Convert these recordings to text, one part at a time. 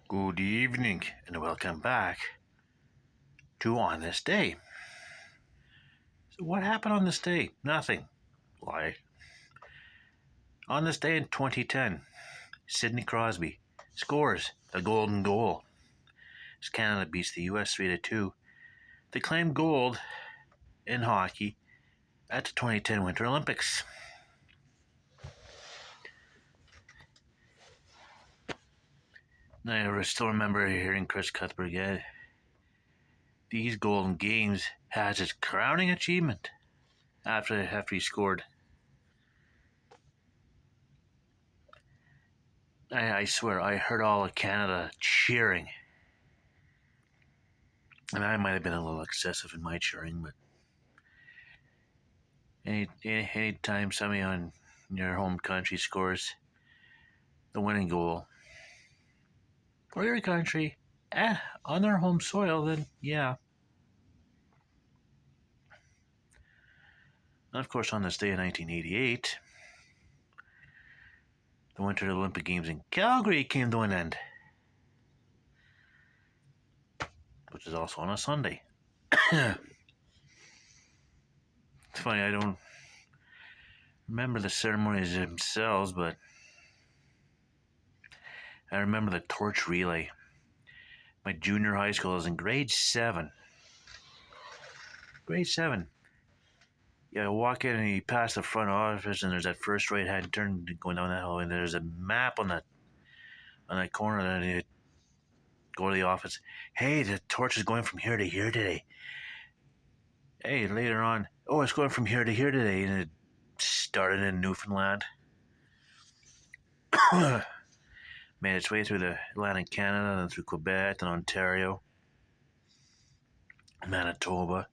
Good evening and welcome back to On This Day. So, what happened on this day? Nothing. Why? On this day in 2010, Sidney Crosby scores the golden goal as Canada beats the US 3-2. They claimed gold in hockey at the 2010 Winter Olympics. I still remember hearing Chris Cuthbert again. These golden games has its crowning achievement after he scored. I swear, I heard all of Canada cheering. And I might have been a little excessive in my cheering, but any time somebody on your home country scores the winning goal for your country on their home soil, then yeah. And of course, on this day in 1988, the Winter Olympic Games in Calgary came to an end, which is also on a Sunday. It's funny, I don't remember the ceremonies themselves, but I remember the torch relay. My junior high school was in grade 7. Grade 7. Yeah, I walk in and you pass the front office and there's that first right hand turn going down that hallway and there's a map on that corner and you go to the office. Hey, the torch is going from here to here today. Hey, later on, oh, it's going from here to here today, and it started in Newfoundland. Made its way through the Atlantic Canada and through Quebec and Ontario, Manitoba,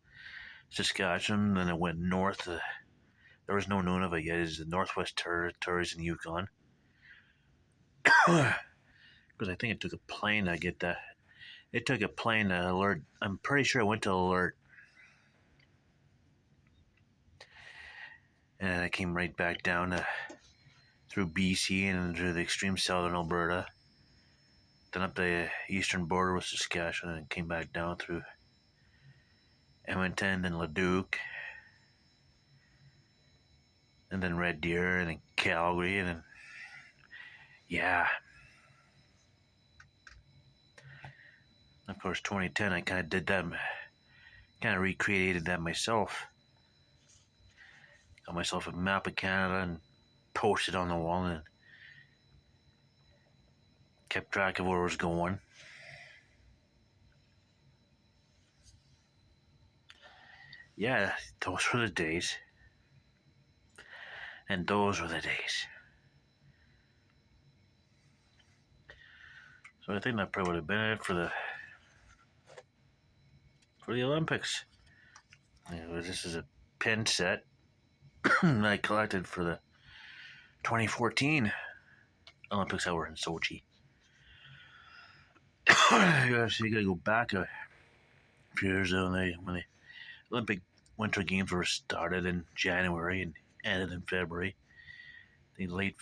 Saskatchewan, then it went north. There was no Nunavut yet. It's the Northwest Territories and Yukon. Because I think it took a plane to get that. It took a plane to alert. I'm pretty sure it went to alert. And I came right back down through BC and through the extreme southern Alberta. Then up the eastern border with Saskatchewan and came back down through Edmonton and Leduc. And then Red Deer and then Calgary and then, yeah. Of course, 2010, I kind of did that, kind of recreated that myself. Got myself a map of Canada and posted on the wall and kept track of where it was going. Yeah, those were the days. And those were the days. So I think that probably would have been it for the Olympics. This is a pin set I collected for the 2014 Olympics that were in Sochi. So you gotta go back a few years ago when the Olympic Winter Games were started in January and ended in February. When they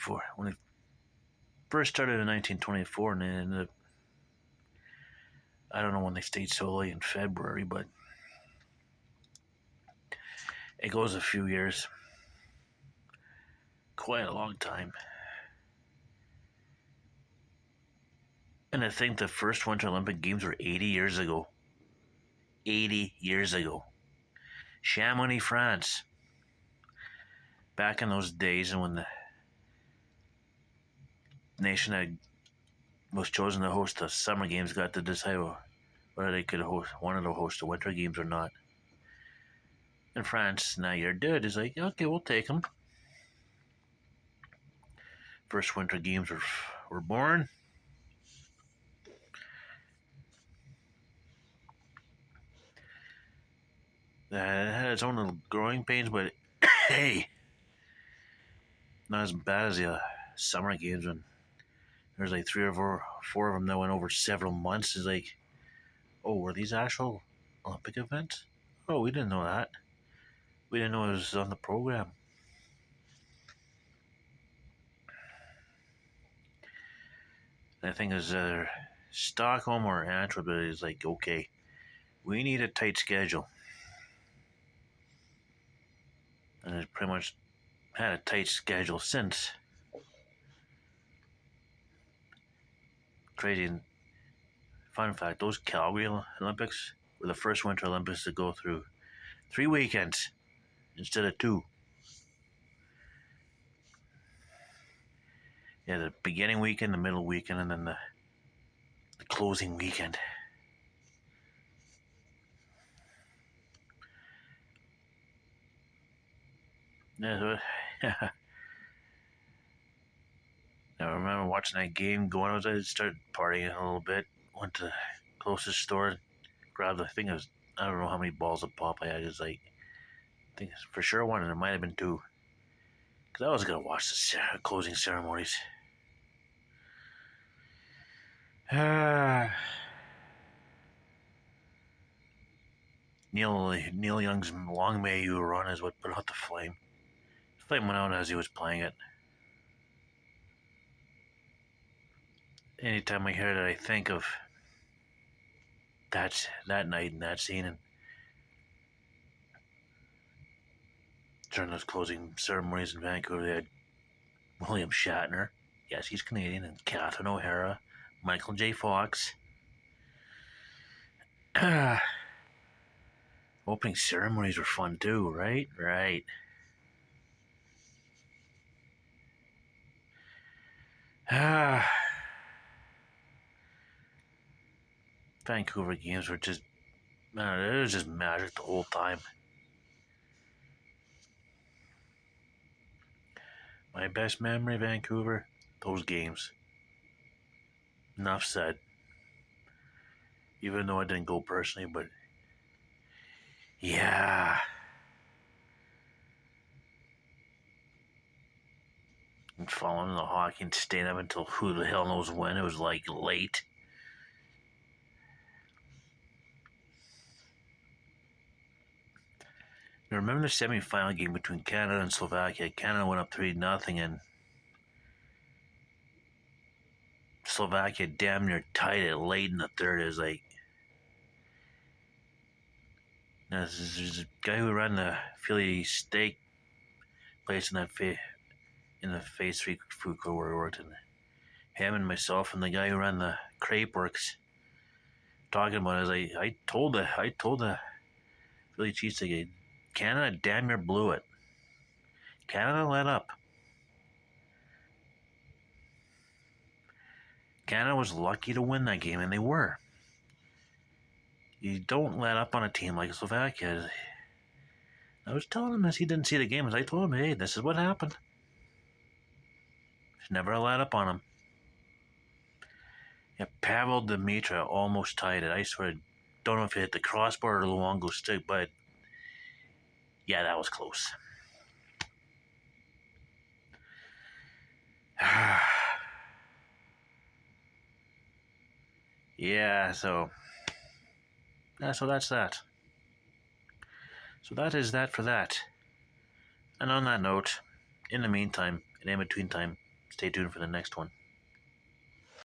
first started in 1924 and they ended up, I don't know when they stayed so late in February, but it goes a few years. Quite a long time. And I think the first Winter Olympic Games were 80 years ago. 80 years ago. Chamonix, France. Back in those days and when the nation that was chosen to host the Summer Games got to decide whether they wanted to host the Winter Games or not. And France, now you're dead, is like, okay, we'll take them. First Winter Games were born. It had its own little growing pains, but hey, not as bad as the Summer Games when there's like 3 or 4 of them that went over several months. It's like, oh, were these actual Olympic events? Oh, we didn't know that. We didn't know it was on the program. And I think it was Stockholm or Antwerp is like, okay, we need a tight schedule. And it's pretty much had a tight schedule since. Crazy fun fact, those Calgary Olympics were the first Winter Olympics to go through 3 weekends instead of 2. Yeah, the beginning weekend, the middle weekend, and then the closing weekend. Yeah, I remember watching that game, going outside, started partying a little bit, went to the closest store, grabbed, I think it was, I don't know how many balls of pop I had. It was like, I think it's for sure one, and it might have been 2. Because I was going to watch the closing ceremonies. Neil Young's Long May You Run is what put out the flame. The flame went out as he was playing it. Anytime I hear that, I think of that night and that scene, and during those closing ceremonies in Vancouver, they had William Shatner, yes, he's Canadian, and Catherine O'Hara, Michael J. Fox. Opening ceremonies were fun too, right? Right. Vancouver games were just, it was just magic the whole time. My best memory of Vancouver, those games. Enough said. Even though I didn't go personally, but yeah. And following the hockey and staying up until who the hell knows when. It was like late. I remember the semi-final game between Canada and Slovakia. Canada went up 3-0, and Slovakia damn near tied it late in the third. It was like, there's a guy who ran the Philly steak place in the Phase 3 food court where we worked, and him and myself and the guy who ran the crepe works talking about it. I told the Philly cheesesteak, Canada damn near blew it. Canada let up. Canada was lucky to win that game, and they were. You don't let up on a team like Slovakia. I was telling him as he didn't see the game, as I told him, hey, this is what happened. Never let up on him. Yeah, Pavel Dimitra almost tied it. I swear, don't know if it hit the crossbar or the Luongo stick, but yeah, that was close. Yeah, so that's that. So that is that for that. And on that note, in the meantime, and in between time, stay tuned for the next one.